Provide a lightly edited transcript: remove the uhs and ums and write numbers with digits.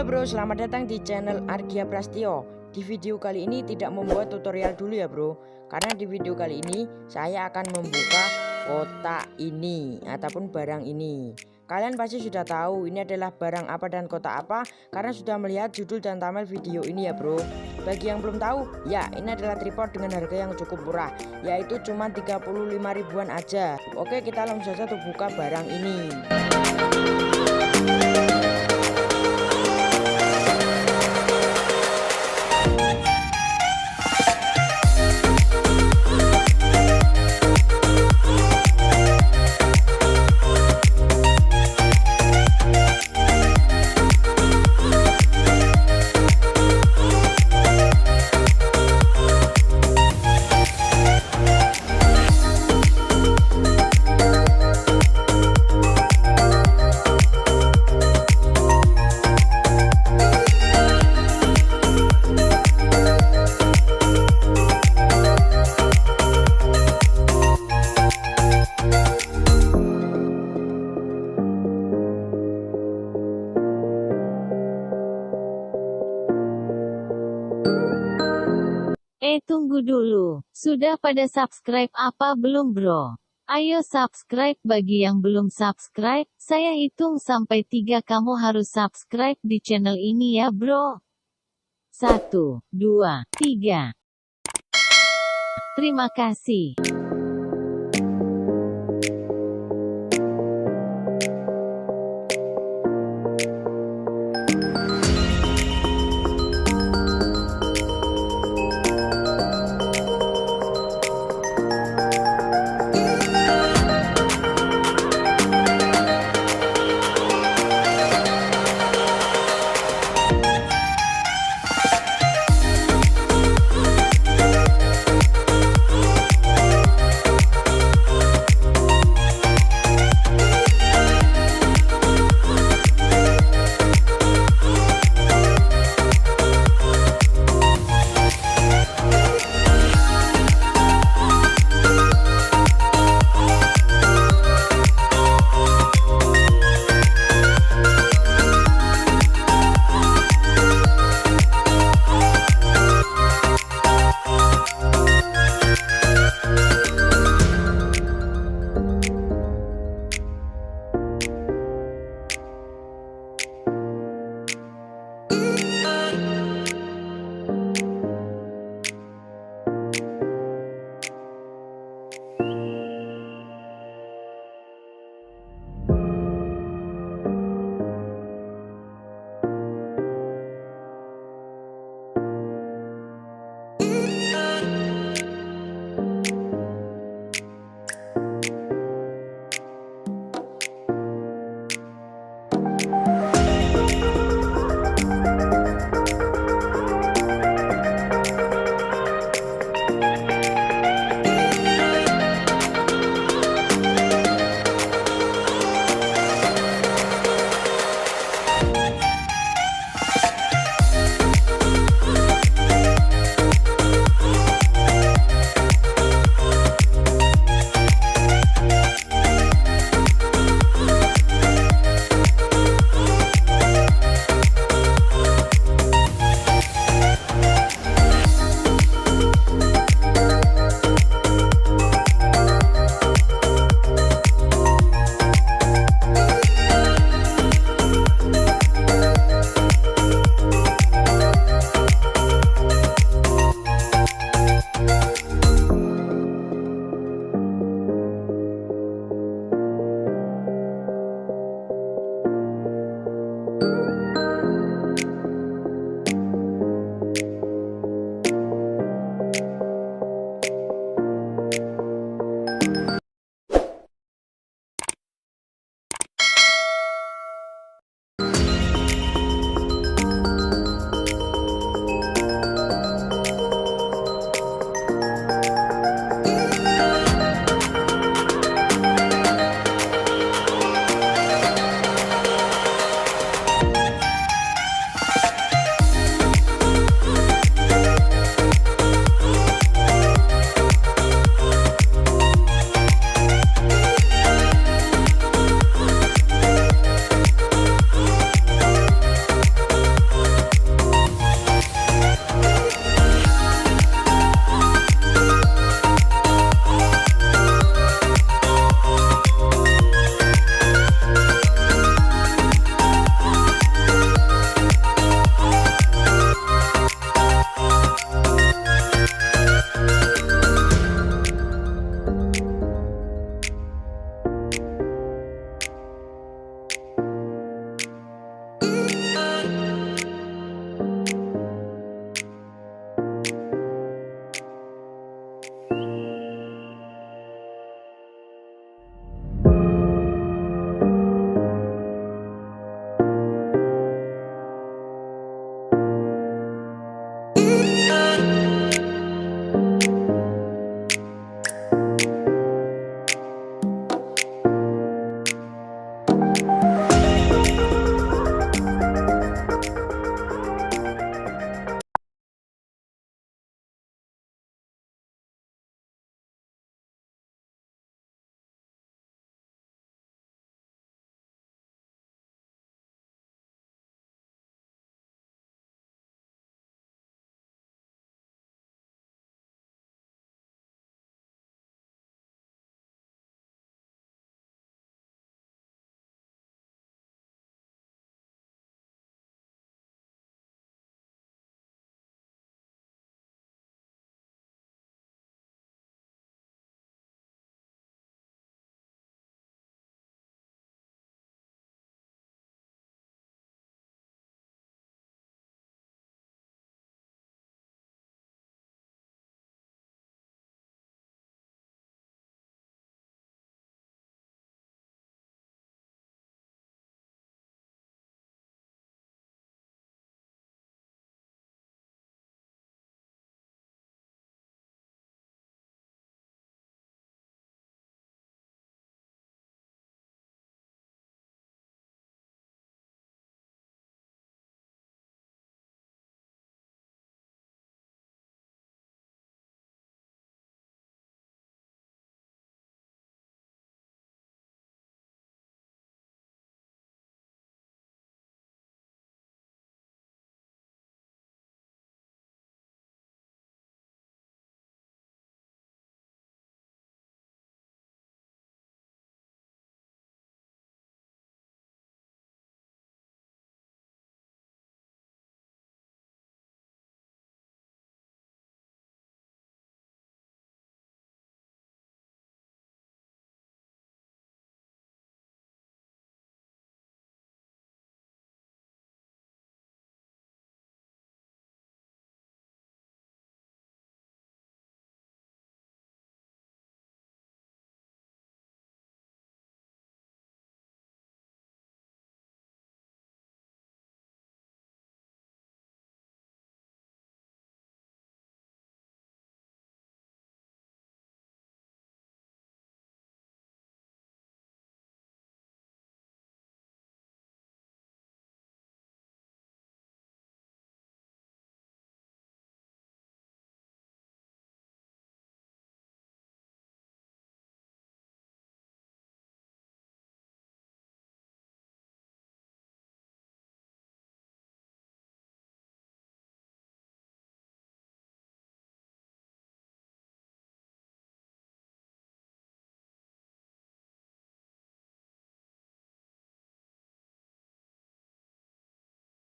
Halo bro, selamat datang di channel Argia Prastio. Di video kali ini tidak membuat tutorial dulu ya bro, karena di video kali ini saya akan membuka kotak ini ataupun barang ini. Kalian pasti sudah tahu ini adalah barang apa dan kotak apa karena sudah melihat judul dan thumbnail video ini ya bro. Bagi yang belum tahu, ya ini adalah tripod dengan harga yang cukup murah, yaitu cuma 35 ribuan aja. Oke, kita langsung saja untuk buka barang ini. Tunggu dulu. Sudah pada subscribe apa belum bro? Ayo subscribe bagi yang belum subscribe. Saya hitung sampai 3 kamu harus subscribe di channel ini ya bro. 1, 2, 3. Terima kasih.